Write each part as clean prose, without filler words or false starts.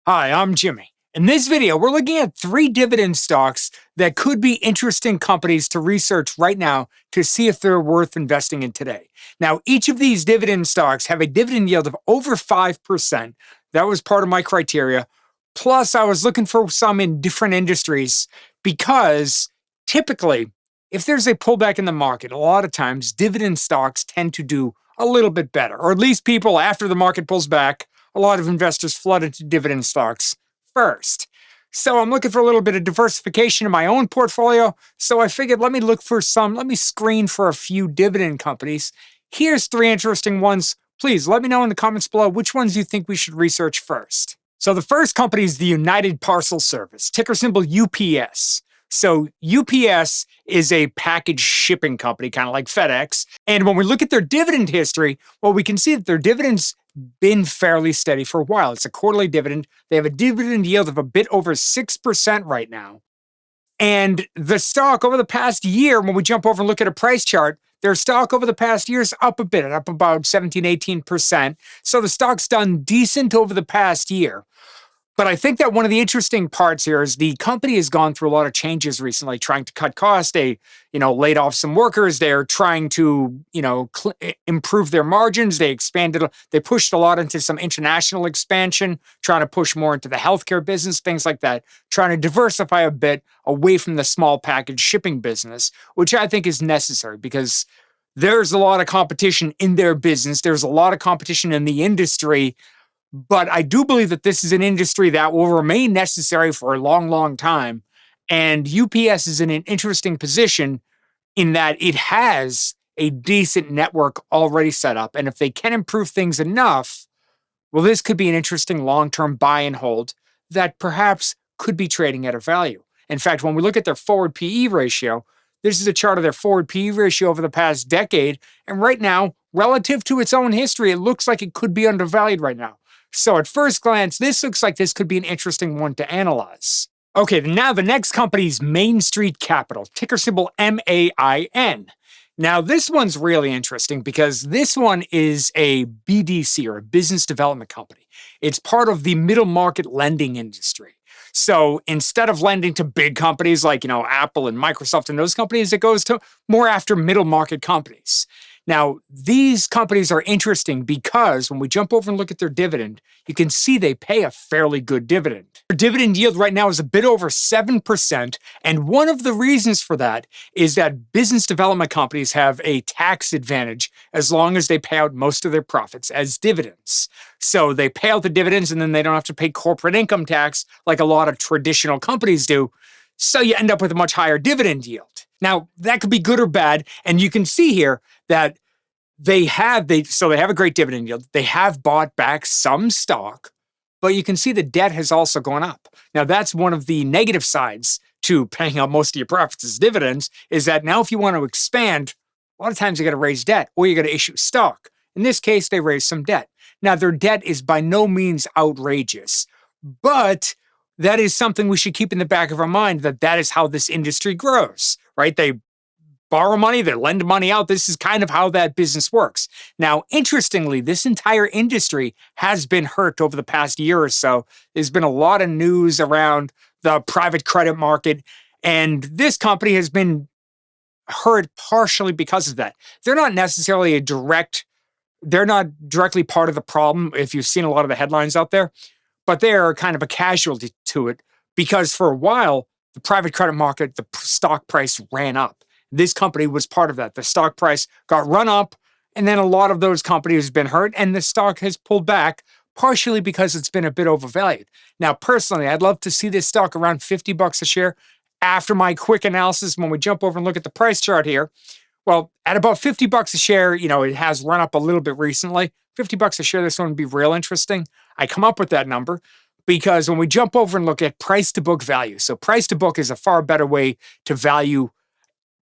Hi, I'm Jimmy. In this video, we're looking at 3 dividend stocks that could be interesting companies to research right now to see if they're worth investing in today. Now, each of these dividend stocks have a dividend yield of over 5%. That was part of my criteria. Plus, I was looking for some in different industries because typically, if there's a pullback in the market, a lot of times dividend stocks tend to do a little bit better, or at least people after the market pulls back a lot of investors flood into dividend stocks first. So I'm looking for a little bit of diversification in my own portfolio. So I figured let me screen for a few dividend companies. Here's 3 interesting ones. Please let me know in the comments below which ones you think we should research first. So the first company is the United Parcel Service, ticker symbol UPS. So UPS is a package shipping company, kind of like FedEx. And when we look at their dividend history, well, we can see that their dividends been fairly steady for a while. It's a quarterly dividend. They have a dividend yield of a bit over 6% right now. And the stock over the past year, when we jump over and look at a price chart, their stock over the past year is up a bit, up about 17, 18%. So the stock's done decent over the past year. But I think that one of the interesting parts here is the company has gone through a lot of changes recently, trying to cut costs. They, laid off some workers. They're trying to, improve their margins. They pushed a lot into some international expansion, trying to push more into the healthcare business, things like that, trying to diversify a bit away from the small package shipping business, which I think is necessary because there's a lot of competition in their business. There's a lot of competition in the industry. But I do believe that this is an industry that will remain necessary for a long, long time. And UPS is in an interesting position in that it has a decent network already set up. And if they can improve things enough, well, this could be an interesting long-term buy and hold that perhaps could be trading at a value. In fact, when we look at their forward PE ratio, this is a chart of their forward PE ratio over the past decade. And right now, relative to its own history, it looks like it could be undervalued right now. So at first glance, this looks like this could be an interesting one to analyze. Okay, now the next company is Main Street Capital, ticker symbol MAIN. Now this one's really interesting because this one is a BDC, or a business development company. It's part of the middle market lending industry. So instead of lending to big companies like, Apple and Microsoft and those companies, it goes to more after middle market companies. Now, these companies are interesting because when we jump over and look at their dividend, you can see they pay a fairly good dividend. Their dividend yield right now is a bit over 7%. And one of the reasons for that is that business development companies have a tax advantage as long as they pay out most of their profits as dividends. So they pay out the dividends and then they don't have to pay corporate income tax like a lot of traditional companies do. So you end up with a much higher dividend yield. Now, that could be good or bad. And you can see here that they have a great dividend yield. They have bought back some stock, but you can see the debt has also gone up. Now, that's one of the negative sides to paying out most of your profits as dividends, is that now if you want to expand, a lot of times you got to raise debt or you got to issue stock. In this case, they raised some debt. Now, their debt is by no means outrageous, but that is something we should keep in the back of our mind, that is how this industry grows, right? They borrow money, they lend money out. This is kind of how that business works. Now, interestingly, this entire industry has been hurt over the past year or so. There's been a lot of news around the private credit market, and this company has been hurt partially because of that. They're not directly part of the problem if you've seen a lot of the headlines out there, but they are kind of a casualty to it because for a while, the private credit market, the stock price ran up. This company was part of that. The stock price got run up, and then a lot of those companies have been hurt, and the stock has pulled back, partially because it's been a bit overvalued. Now, personally, I'd love to see this stock around $50 a share. After my quick analysis, when we jump over and look at the price chart here, well, at about $50 a share, it has run up a little bit recently. $50 a share, this one would be real interesting. I come up with that number because when we jump over and look at price to book value, so price to book is a far better way to value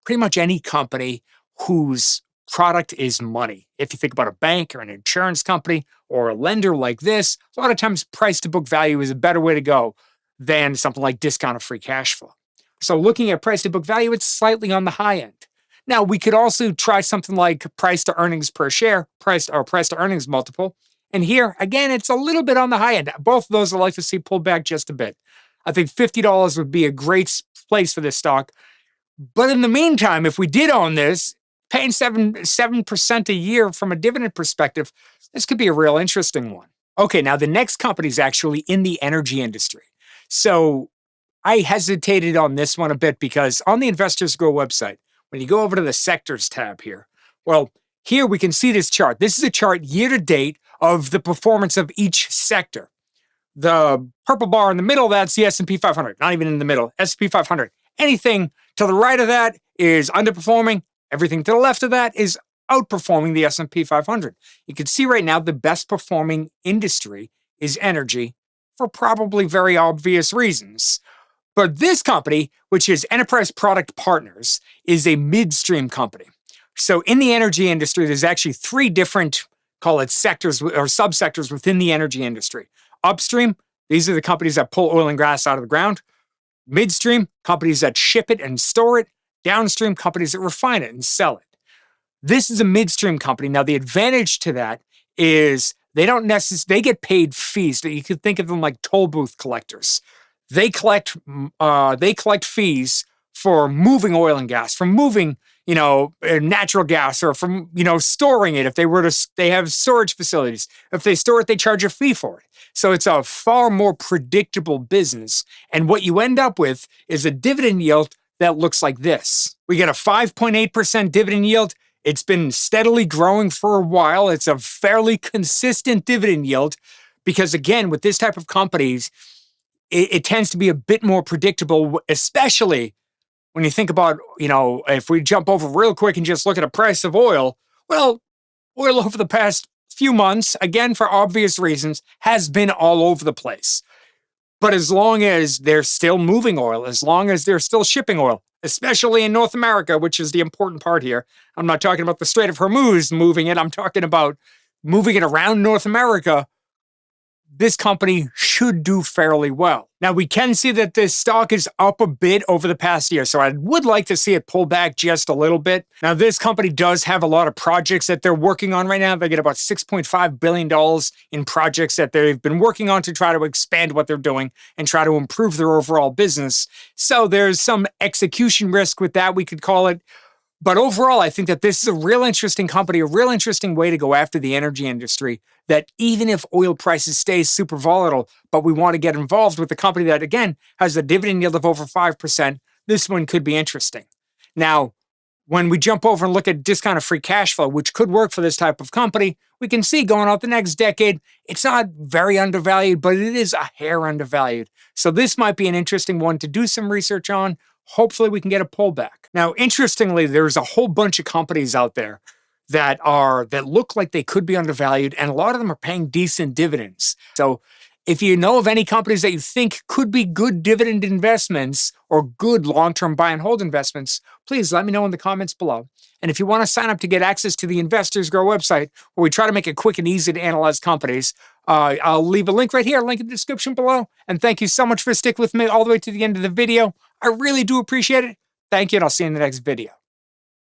pretty much any company whose product is money. If you think about a bank or an insurance company or a lender like this, a lot of times price to book value is a better way to go than something like discounted free cash flow. So looking at price to book value, it's slightly on the high end. Now, we could also try something like price to earnings per share, price to earnings multiple, And here, again, it's a little bit on the high end. Both of those I'd like to see pulled back just a bit. I think $50 would be a great place for this stock. But in the meantime, if we did own this, paying 7% a year from a dividend perspective, this could be a real interesting one. Okay, now the next company is actually in the energy industry. So I hesitated on this one a bit because on the Investors Go website, when you go over to the sectors tab here, well, here we can see this chart. This is a chart year to date of the performance of each sector. The purple bar in the middle, that's the S&P 500, not even in the middle, S&P 500. Anything to the right of that is underperforming. Everything to the left of that is outperforming the S&P 500. You can see right now the best performing industry is energy for probably very obvious reasons. But this company, which is Enterprise Product Partners, is a midstream company. So in the energy industry, there's actually three different, call it sectors or subsectors within the energy industry. Upstream, these are the companies that pull oil and gas out of the ground. Midstream, companies that ship it and store it. Downstream, companies that refine it and sell it. This is a midstream company. Now, the advantage to that is they get paid fees. You could think of them like toll booth collectors. They collect fees for moving oil and gas, from moving, natural gas, or from, storing it. If they have storage facilities. If they store it, they charge a fee for it. So it's a far more predictable business. And what you end up with is a dividend yield that looks like this. We get a 5.8% dividend yield. It's been steadily growing for a while. It's a fairly consistent dividend yield because, again, with this type of companies, it tends to be a bit more predictable, especially when you think about, if we jump over real quick and just look at a price of oil, well, oil over the past few months, again, for obvious reasons, has been all over the place. But as long as they're still moving oil, as long as they're still shipping oil, especially in North America, which is the important part here. I'm not talking about the Strait of Hormuz moving it. I'm talking about moving it around North America. This company should do fairly well. Now, we can see that this stock is up a bit over the past year, so I would like to see it pull back just a little bit. Now, this company does have a lot of projects that they're working on right now. They get about $6.5 billion in projects that they've been working on to try to expand what they're doing and try to improve their overall business. So there's some execution risk with that, we could call it. But overall, I think that this is a real interesting company, a real interesting way to go after the energy industry, that even if oil prices stay super volatile, but we want to get involved with a company that, again, has a dividend yield of over 5%, this one could be interesting. Now, when we jump over and look at discounted free cash flow, which could work for this type of company, we can see going out the next decade, it's not very undervalued, but it is a hair undervalued. So this might be an interesting one to do some research on. Hopefully we can get a pullback. Now, interestingly, there's a whole bunch of companies out there that look like they could be undervalued, and a lot of them are paying decent dividends. So if you know of any companies that you think could be good dividend investments or good long-term buy and hold investments, please let me know in the comments below. And if you want to sign up to get access to the Investors Grow website, where we try to make it quick and easy to analyze companies, I'll leave a link right here, link in the description below. And thank you so much for sticking with me all the way to the end of the video. I really do appreciate it. Thank you, and I'll see you in the next video.